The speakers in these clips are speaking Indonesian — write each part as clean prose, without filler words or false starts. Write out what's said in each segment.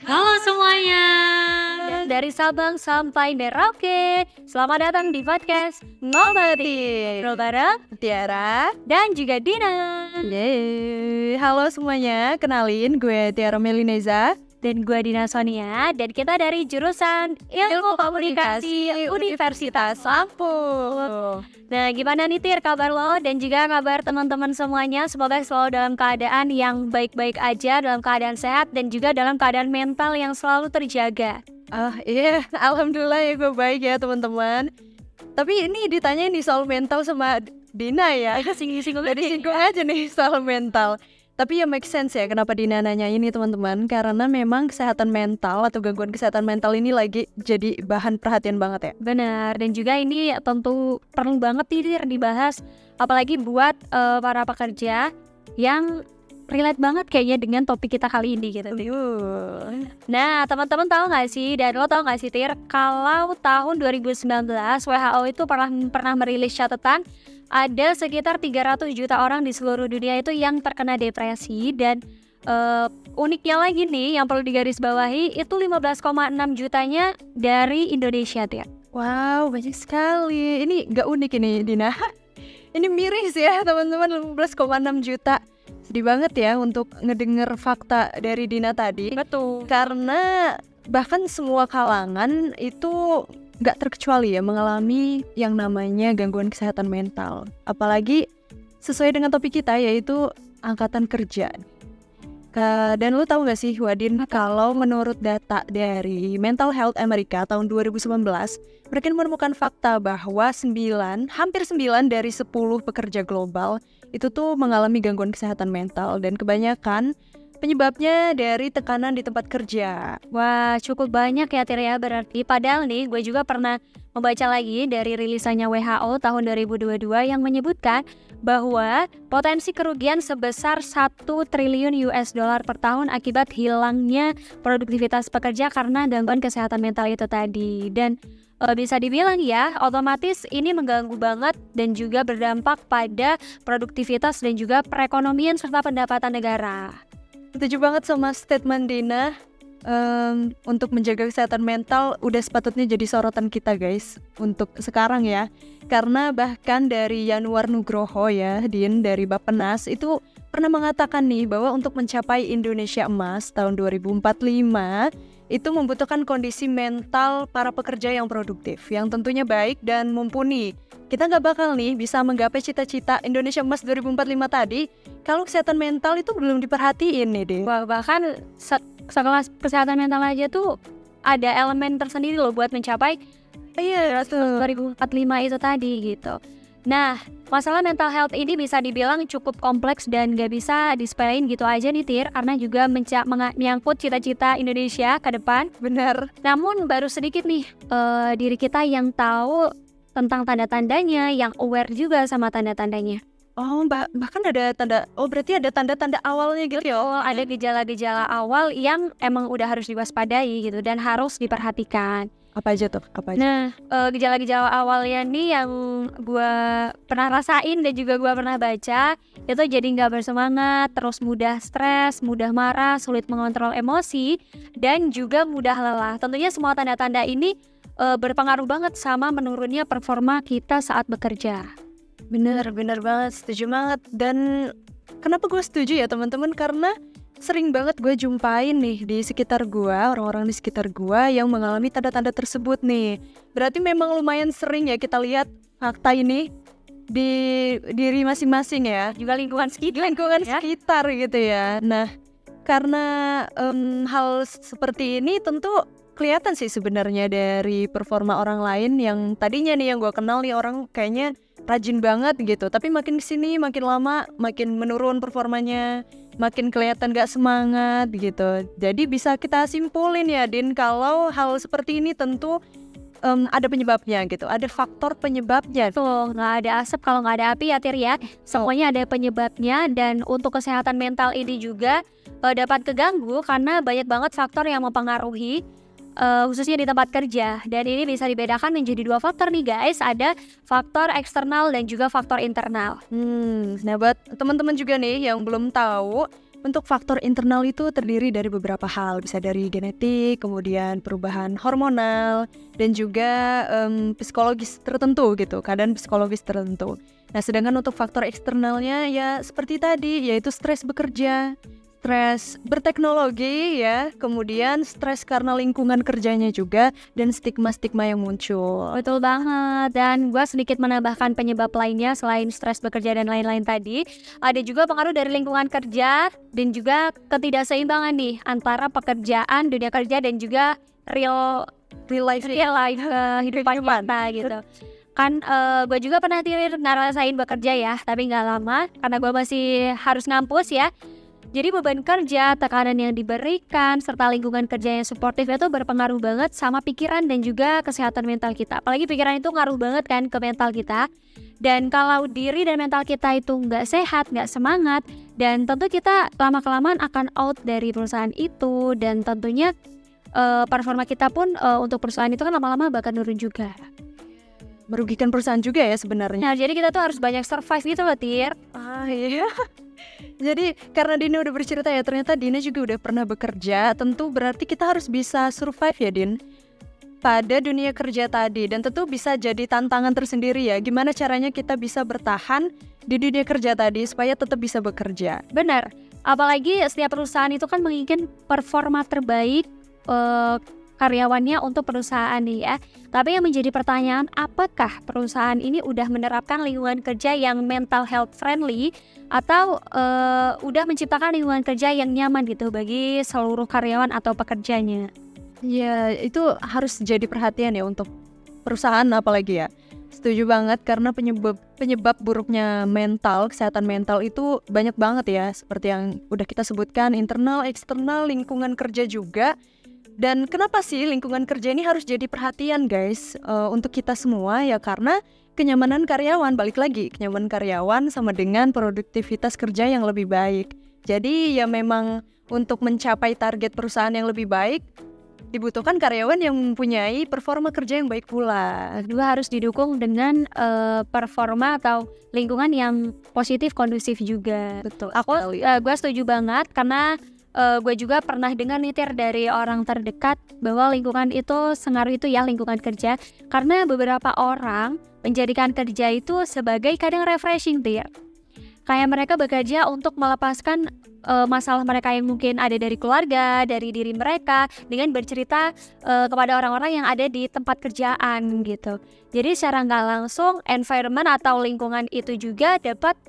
Halo semuanya. Dan dari Sabang sampai Merauke, selamat datang di podcast Ngobati. Robara, Tiara. dan juga Dina. Yeay. Halo semuanya, kenalin gue Tiara Melineza. Dan gue Dina Sonia, dan kita dari jurusan Ilmu Komunikasi Universitas Lampung. Nah, gimana nih Tir kabar lo dan juga kabar teman-teman semuanya? Semoga selalu dalam keadaan yang baik-baik aja, dalam keadaan sehat, dan juga dalam keadaan mental yang selalu terjaga. Iya, alhamdulillah ya gue baik ya teman-teman. Tapi ini ditanya nih soal mental sama Dina ya. Singgung-singgung Jadi singgung aja nih soal mental. Tapi ya make sense ya kenapa Dina nanya ini teman-teman. Karena memang kesehatan mental atau gangguan kesehatan mental ini lagi jadi bahan perhatian banget ya. Benar, dan juga ini tentu perlu banget Tir dibahas, apalagi buat para pekerja yang relate banget kayaknya dengan topik kita kali ini gitu. Nah, teman-teman tahu nggak sih, dan lo tahu nggak sih Tir, kalau tahun 2019 WHO itu pernah merilis catatan ada sekitar 300 juta orang di seluruh dunia itu yang terkena depresi, dan uniknya lagi nih yang perlu digarisbawahi itu 15,6 jutanya dari Indonesia Tir. Wow, banyak sekali. Ini gak unik ini Dina. Ini miris ya teman-teman, 15,6 juta. Sedih banget ya untuk ngedenger fakta dari Dina tadi. Betul. Karena bahkan semua kalangan itu gak terkecuali ya mengalami yang namanya gangguan kesehatan mental. Apalagi sesuai dengan topik kita yaitu angkatan kerja. Dan lu tahu gak sih Wadin, kalau menurut data dari Mental Health America tahun 2019, mereka menemukan fakta bahwa hampir 9 dari 10 pekerja global itu tuh mengalami gangguan kesehatan mental, dan kebanyakan penyebabnya dari tekanan di tempat kerja. Wah, cukup banyak ya Tir ya berarti. Padahal nih gue juga pernah membaca lagi dari rilisannya WHO tahun 2022 yang menyebutkan bahwa potensi kerugian sebesar 1 triliun US dollar per tahun akibat hilangnya produktivitas pekerja karena gangguan kesehatan mental itu tadi. Dan bisa dibilang ya, otomatis ini mengganggu banget dan juga berdampak pada produktivitas dan juga perekonomian serta pendapatan negara. Setuju banget sama statement Dina. Untuk menjaga kesehatan mental udah sepatutnya jadi sorotan kita guys untuk sekarang ya. Karena bahkan dari Yanuar Nugroho ya, Din, dari Bappenas itu pernah mengatakan nih bahwa untuk mencapai Indonesia Emas tahun 2045 itu membutuhkan kondisi mental para pekerja yang produktif, yang tentunya baik dan mumpuni. Kita nggak bakal nih bisa menggapai cita-cita Indonesia Emas 2045 tadi kalau kesehatan mental itu belum diperhatiin nih deh. Wah, bahkan sekelas kesehatan mental aja tuh ada elemen tersendiri loh buat mencapai 2045 itu tadi gitu. Nah, masalah mental health ini bisa dibilang cukup kompleks dan gak bisa disepelein gitu aja nih Tir, karena juga menyangkut cita-cita Indonesia ke depan. Benar. Namun baru sedikit nih diri kita yang tahu tentang tanda-tandanya, yang aware juga sama tanda-tandanya. Oh, bahkan ada tanda. Oh, berarti ada tanda-tanda awalnya gitu ya. Oh, ada gejala-gejala awal yang emang udah harus diwaspadai gitu dan harus diperhatikan. Apa aja tuh? Apa aja? Nah, gejala-gejala awalnya nih yang gue pernah rasain dan juga gue pernah baca, itu jadi nggak bersemangat, terus mudah stres, mudah marah, sulit mengontrol emosi, dan juga mudah lelah. Tentunya semua tanda-tanda ini berpengaruh banget sama menurunnya performa kita saat bekerja. Bener banget, setuju banget. Dan kenapa gue setuju ya teman-teman? Karena sering banget gue jumpain nih di sekitar gue, orang-orang di sekitar gue yang mengalami tanda-tanda tersebut nih. Berarti memang lumayan sering ya kita lihat fakta ini di diri masing-masing ya. Juga lingkungan sekitar gitu ya. Nah, karena hal seperti ini tentu kelihatan sih sebenarnya dari performa orang lain yang tadinya nih yang gue kenal nih orang kayaknya rajin banget gitu, tapi makin kesini makin lama makin menurun performanya, makin kelihatan gak semangat gitu. Jadi bisa kita simpulin ya Din, kalau hal seperti ini tentu ada penyebabnya gitu, ada faktor penyebabnya. Tuh, nggak ada asap kalau nggak ada api ya Tir ya. Semuanya ada penyebabnya, dan untuk kesehatan mental ini juga dapat keganggu karena banyak banget faktor yang mempengaruhi, khususnya di tempat kerja. Dan ini bisa dibedakan menjadi 2 faktor nih guys. Ada faktor eksternal dan juga faktor internal. Nah buat teman-teman juga nih yang belum tahu, Untuk faktor internal itu terdiri dari beberapa hal, bisa dari genetik, kemudian perubahan hormonal, dan juga psikologis tertentu gitu, keadaan psikologis tertentu. Nah, sedangkan untuk faktor eksternalnya ya seperti tadi, yaitu stres bekerja, stres berteknologi ya, kemudian stres karena lingkungan kerjanya juga, dan stigma-stigma yang muncul. Betul banget, dan gue sedikit menambahkan penyebab lainnya selain stres bekerja dan lain-lain tadi. Ada juga pengaruh dari lingkungan kerja dan juga ketidakseimbangan nih antara pekerjaan, dunia kerja dan juga real life kehidupan kita gitu. Kan gue juga pernah ngerasain bekerja ya, tapi nggak lama karena gue masih harus ngampus ya. Jadi beban kerja, tekanan yang diberikan, serta lingkungan kerja yang suportif itu berpengaruh banget sama pikiran dan juga kesehatan mental kita. Apalagi pikiran itu ngaruh banget kan ke mental kita. Dan kalau diri dan mental kita itu nggak sehat, nggak semangat, dan tentu kita lama-kelamaan akan out dari perusahaan itu. Dan tentunya performa kita pun untuk perusahaan itu kan lama-lama bakal nurun juga. Merugikan perusahaan juga ya sebenarnya. Nah, jadi kita tuh harus banyak survive gitu loh, Tir. Iya. Jadi karena Dina udah bercerita ya, ternyata Dina juga udah pernah bekerja. Tentu berarti kita harus bisa survive ya, Din, pada dunia kerja tadi. Dan tentu bisa jadi tantangan tersendiri ya, gimana caranya kita bisa bertahan di dunia kerja tadi supaya tetap bisa bekerja. Benar, apalagi setiap perusahaan itu kan menginginkan performa terbaik karyawannya untuk perusahaan nih ya. Tapi yang menjadi pertanyaan, apakah perusahaan ini udah menerapkan lingkungan kerja yang mental health friendly atau udah menciptakan lingkungan kerja yang nyaman gitu bagi seluruh karyawan atau pekerjanya? Ya, itu harus jadi perhatian ya untuk perusahaan apalagi ya. Setuju banget, karena penyebab buruknya kesehatan mental itu banyak banget ya. Seperti yang udah kita sebutkan, internal, eksternal, lingkungan kerja juga. Dan kenapa sih lingkungan kerja ini harus jadi perhatian guys, untuk kita semua ya, karena kenyamanan karyawan, balik lagi, kenyamanan karyawan sama dengan produktivitas kerja yang lebih baik. Jadi ya memang untuk mencapai target perusahaan yang lebih baik, dibutuhkan karyawan yang mempunyai performa kerja yang baik pula. Juga harus didukung dengan performa atau lingkungan yang positif, kondusif juga. Betul. Gue setuju banget karena gue juga pernah dengar nitir dari orang terdekat bahwa lingkungan itu sengaruh itu ya, lingkungan kerja, karena beberapa orang menjadikan kerja itu sebagai kadang refreshing tuh ya. Kayak mereka bekerja untuk melepaskan masalah mereka yang mungkin ada dari keluarga, dari diri mereka, dengan bercerita kepada orang-orang yang ada di tempat kerjaan gitu. Jadi secara nggak langsung environment atau lingkungan itu juga dapat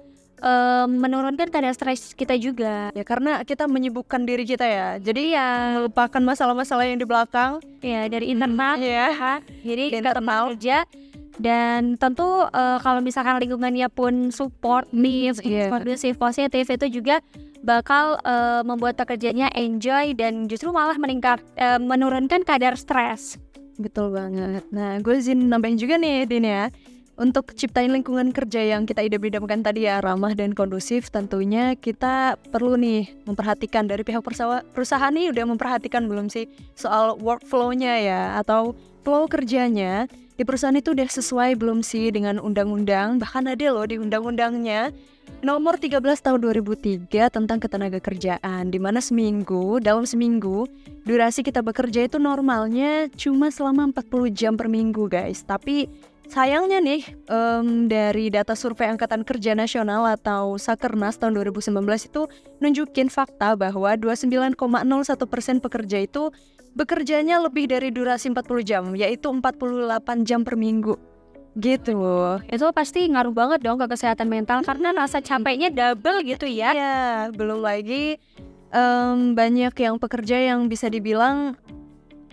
menurunkan kadar stres kita juga ya, karena kita menyibukkan diri kita ya, jadi ya melupakan masalah-masalah yang di belakang ya, dari internal ya. Jadi ke tempat kerja. Dan tentu kalau misalkan lingkungannya pun supportif, kondusif, positif, itu juga bakal membuat pekerjaannya enjoy dan justru malah menurunkan kadar stres. Betul banget. Nah, gue izin nambahin juga nih, Din ya. Untuk ciptain lingkungan kerja yang kita idam-idamkan tadi ya, ramah dan kondusif, tentunya kita perlu nih memperhatikan dari pihak perusahaan nih, udah memperhatikan belum sih soal workflow-nya ya, atau flow kerjanya di perusahaan itu udah sesuai belum sih dengan undang-undang. Bahkan ada loh di undang-undangnya nomor 13 tahun 2003 tentang ketenaga kerjaan, di mana dalam seminggu durasi kita bekerja itu normalnya cuma selama 40 jam per minggu guys. Tapi sayangnya nih, dari data survei Angkatan Kerja Nasional atau Sakernas tahun 2019 itu nunjukin fakta bahwa 29,01% pekerja itu bekerjanya lebih dari durasi 40 jam, yaitu 48 jam per minggu. Gitu. Itu pasti ngaruh banget dong ke kesehatan mental karena rasa capeknya double gitu ya. Ya, belum lagi banyak yang pekerja yang bisa dibilang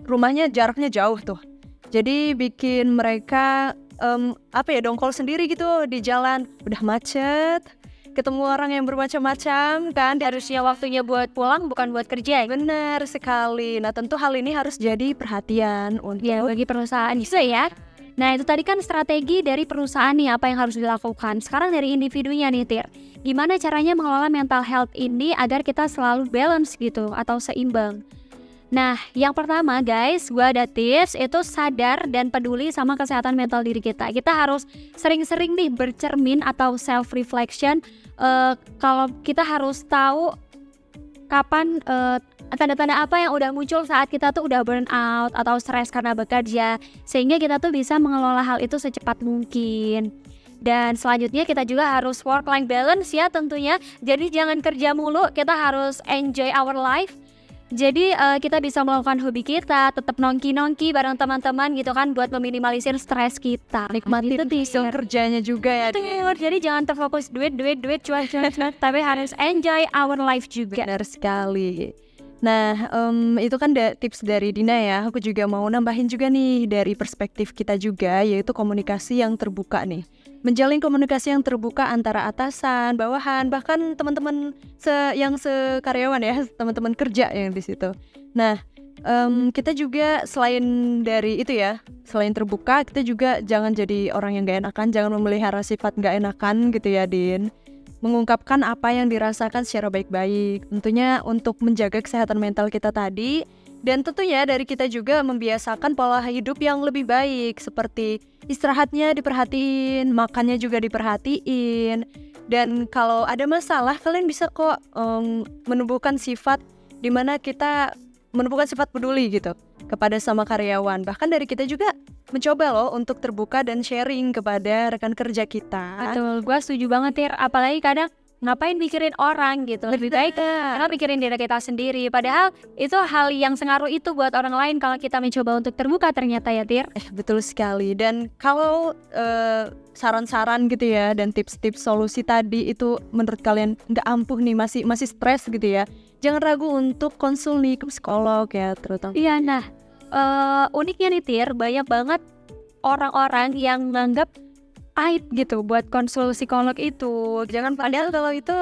rumahnya jaraknya jauh tuh. Jadi bikin mereka dongkol sendiri gitu di jalan, udah macet, ketemu orang yang bermacam-macam kan, harusnya waktunya buat pulang bukan buat kerja. Benar sekali. Nah, tentu hal ini harus jadi perhatian untuk bagi perusahaan juga ya. Nah, itu tadi kan strategi dari perusahaan nih, apa yang harus dilakukan. Sekarang dari individunya nih, Tir, gimana caranya mengelola mental health ini agar kita selalu balance gitu atau seimbang. Nah, yang pertama guys, gue ada tips, itu sadar dan peduli sama kesehatan mental diri kita. Kita harus sering-sering nih bercermin atau self-reflection. Kalau kita harus tahu kapan tanda-tanda apa yang udah muncul saat kita tuh udah burn out atau stres karena bekerja, sehingga kita tuh bisa mengelola hal itu secepat mungkin. Dan selanjutnya kita juga harus work-life balance ya tentunya. Jadi jangan kerja mulu, kita harus enjoy our life. Jadi kita bisa melakukan hobi kita, tetap nongki-nongki bareng teman-teman gitu kan, buat meminimalisir stres kita. Nikmatin hasil kerjanya juga ya. Betul, jadi jangan terfokus duit, cuan, tapi harus enjoy our life juga. Benar sekali. Nah, itu kan tips dari Dina ya. Aku juga mau nambahin juga nih dari perspektif kita juga, yaitu komunikasi yang terbuka nih. Menjalin komunikasi yang terbuka antara atasan, bawahan, bahkan teman-teman yang sekaryawan ya, teman-teman kerja yang di situ. Nah, kita juga selain dari itu ya, selain terbuka, kita juga jangan jadi orang yang gak enakan, jangan memelihara sifat gak enakan gitu ya, Din. Mengungkapkan apa yang dirasakan secara baik-baik, tentunya untuk menjaga kesehatan mental kita tadi. Dan tentunya dari kita juga membiasakan pola hidup yang lebih baik, seperti istirahatnya diperhatiin, makannya juga diperhatiin. Dan kalau ada masalah, kalian bisa kok menumbuhkan sifat dimana kita menumbuhkan sifat peduli gitu kepada sama karyawan. Bahkan dari kita juga mencoba loh untuk terbuka dan sharing kepada rekan kerja kita. Betul, gue setuju banget Tir. Apalagi kadang ngapain mikirin orang gitu, lebih baik karena mikirin diri kita sendiri. Padahal itu hal yang sengaruh itu buat orang lain kalau kita mencoba untuk terbuka ternyata ya Tir. Betul sekali. Dan kalau saran-saran gitu ya dan tips-tips solusi tadi itu menurut kalian nggak ampuh nih, masih stres gitu ya, jangan ragu untuk konsul nih ke psikolog ya terutama. Iya, nah uniknya nih Tir, banyak banget orang-orang yang menganggap aib gitu buat konsul psikolog itu. Jangan, padahal kalau itu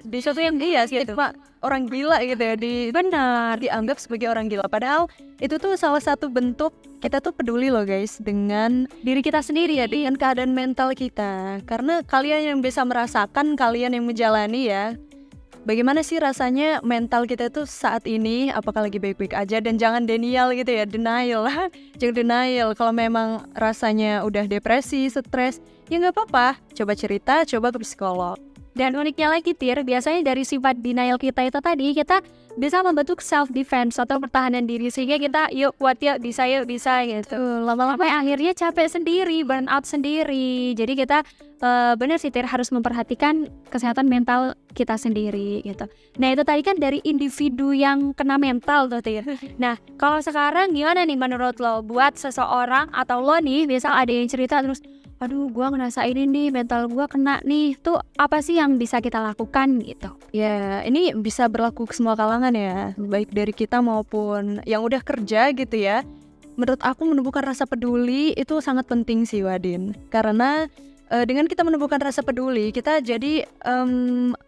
di suatu yang dia gitu, orang gila gitu ya, benar dianggap sebagai orang gila. Padahal itu tuh salah satu bentuk kita tuh peduli loh guys dengan diri kita sendiri ya, dengan keadaan mental kita. Karena kalian yang bisa merasakan, kalian yang menjalani ya, bagaimana sih rasanya mental kita tuh saat ini, apakah lagi baik-baik aja. Dan jangan denial gitu ya, denial lah. Jangan denial, kalau memang rasanya udah depresi, stres, ya gak apa-apa, coba cerita, coba ke psikolog. Dan uniknya lagi Tir, biasanya dari sifat denial kita itu tadi, kita bisa membentuk self defense atau pertahanan diri, sehingga kita yuk kuat yuk bisa gitu. Lama-lama akhirnya capek sendiri, burn out sendiri. Jadi kita benar sih Tir, harus memperhatikan kesehatan mental kita sendiri gitu. Nah itu tadi kan dari individu yang kena mental tuh Tir. Nah kalau sekarang gimana nih menurut lo, buat seseorang atau lo nih, misal ada yang cerita terus, aduh gue ngerasa ini nih, mental gue kena nih, tuh apa sih yang bisa kita lakukan gitu? Ya ini bisa berlaku ke semua kalangan ya, baik dari kita maupun yang udah kerja gitu ya. Menurut aku menumbuhkan rasa peduli itu sangat penting sih Wadin. Karena dengan kita menumbuhkan rasa peduli, kita jadi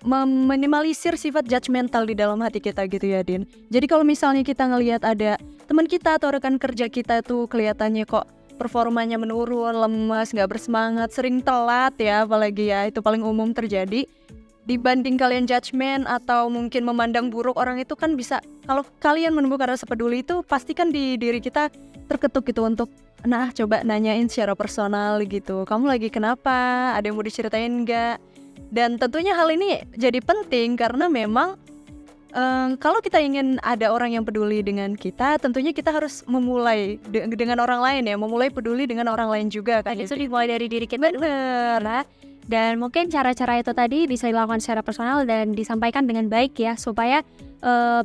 meminimalisir sifat judgmental di dalam hati kita gitu ya Din. Jadi kalau misalnya kita ngelihat ada teman kita atau rekan kerja kita tuh kelihatannya kok performanya menurun, lemas, gak bersemangat, sering telat ya, apalagi ya itu paling umum terjadi. Dibanding kalian judgement atau mungkin memandang buruk orang itu kan bisa, kalau kalian menumbuhkan rasa peduli itu pastikan di diri kita terketuk gitu untuk coba nanyain secara personal gitu, kamu lagi kenapa, ada yang mau diceritain gak? Dan tentunya hal ini jadi penting karena memang kalau kita ingin ada orang yang peduli dengan kita, tentunya kita harus memulai dengan orang lain ya, memulai peduli dengan orang lain juga kan. Itu dimulai dari diri kita. Bener. Dan mungkin cara-cara itu tadi bisa dilakukan secara personal dan disampaikan dengan baik ya, supaya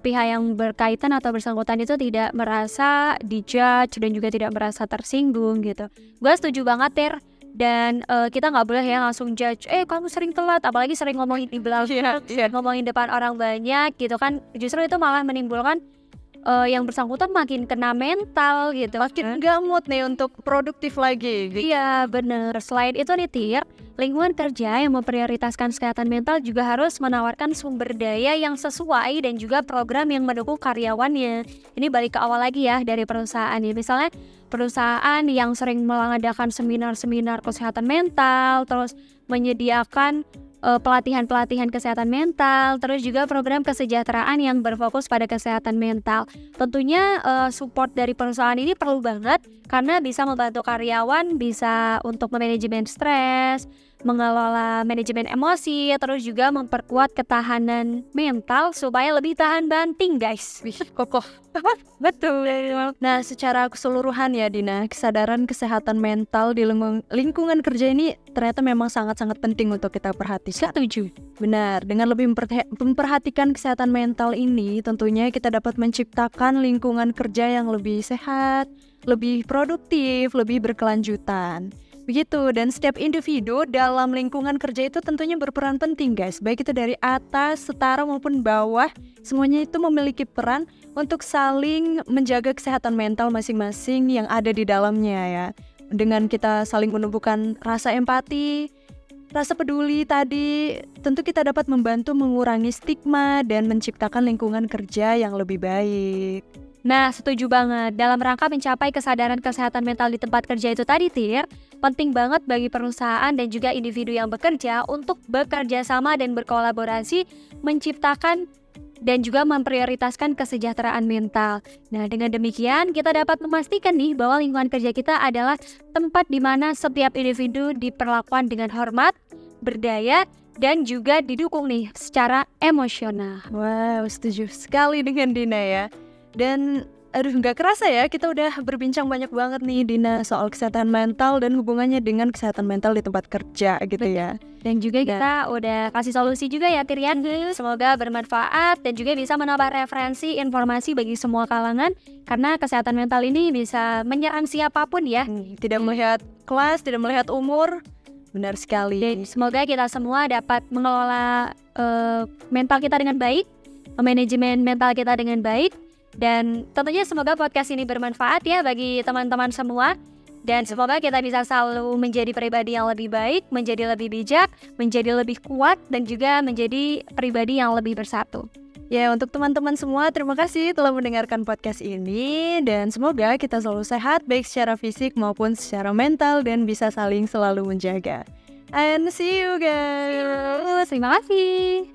pihak yang berkaitan atau bersangkutan itu tidak merasa dijudge dan juga tidak merasa tersinggung gitu. Gue setuju banget Tir. Dan kita nggak boleh ya langsung judge, kamu sering telat, apalagi sering ngomongin di belakang, ngomongin depan orang banyak gitu kan. Justru itu malah menimbulkan yang bersangkutan makin kena mental gitu, makin nggak mood nih untuk produktif lagi gitu. Iya bener. Selain itu nih Tir, lingkungan kerja yang memprioritaskan kesehatan mental juga harus menawarkan sumber daya yang sesuai dan juga program yang mendukung karyawannya. Ini balik ke awal lagi ya, dari perusahaan ya. Misalnya perusahaan yang sering mengadakan seminar-seminar kesehatan mental, terus menyediakan pelatihan-pelatihan kesehatan mental, terus juga program kesejahteraan yang berfokus pada kesehatan mental. Tentunya support dari perusahaan ini perlu banget karena bisa membantu karyawan bisa untuk memanajemen stres, mengelola manajemen emosi, terus juga memperkuat ketahanan mental supaya lebih tahan banting, guys. Wih, kokoh. Betul. Nah, secara keseluruhan ya Dina, kesadaran kesehatan mental di lingkungan kerja ini ternyata memang sangat-sangat penting untuk kita perhatikan. Setuju. Benar, dengan lebih memperhatikan kesehatan mental ini, tentunya kita dapat menciptakan lingkungan kerja yang lebih sehat, lebih produktif, lebih berkelanjutan. Begitu, dan setiap individu dalam lingkungan kerja itu tentunya berperan penting guys. Baik itu dari atas, setara maupun bawah, semuanya itu memiliki peran untuk saling menjaga kesehatan mental masing-masing yang ada di dalamnya ya. Dengan kita saling menumbuhkan rasa empati, rasa peduli tadi, tentu kita dapat membantu mengurangi stigma dan menciptakan lingkungan kerja yang lebih baik. Nah, setuju banget. Dalam rangka mencapai kesadaran kesehatan mental di tempat kerja itu tadi, Tir, penting banget bagi perusahaan dan juga individu yang bekerja untuk bekerja sama dan berkolaborasi menciptakan dan juga memprioritaskan kesejahteraan mental. Nah, dengan demikian kita dapat memastikan nih bahwa lingkungan kerja kita adalah tempat di mana setiap individu diperlakukan dengan hormat, berdaya, dan juga didukung nih secara emosional. Wow, setuju sekali dengan Dina ya. Dan aduh gak kerasa ya, kita udah berbincang banyak banget nih Dina soal kesehatan mental dan hubungannya dengan kesehatan mental di tempat kerja gitu ya. Dan juga kita udah kasih solusi juga ya Tirian. Semoga bermanfaat dan juga bisa menambah referensi informasi bagi semua kalangan, karena kesehatan mental ini bisa menyerang siapapun ya. Tidak melihat kelas, tidak melihat umur. Benar sekali. Dan semoga kita semua dapat mengelola mental kita dengan baik, manajemen mental kita dengan baik. Dan tentunya semoga podcast ini bermanfaat ya bagi teman-teman semua. Dan semoga kita bisa selalu menjadi pribadi yang lebih baik, menjadi lebih bijak, menjadi lebih kuat, dan juga menjadi pribadi yang lebih bersatu. Ya, untuk teman-teman semua, terima kasih telah mendengarkan podcast ini. Dan semoga kita selalu sehat, baik secara fisik maupun secara mental, dan bisa saling selalu menjaga. And see you guys. Terima kasih.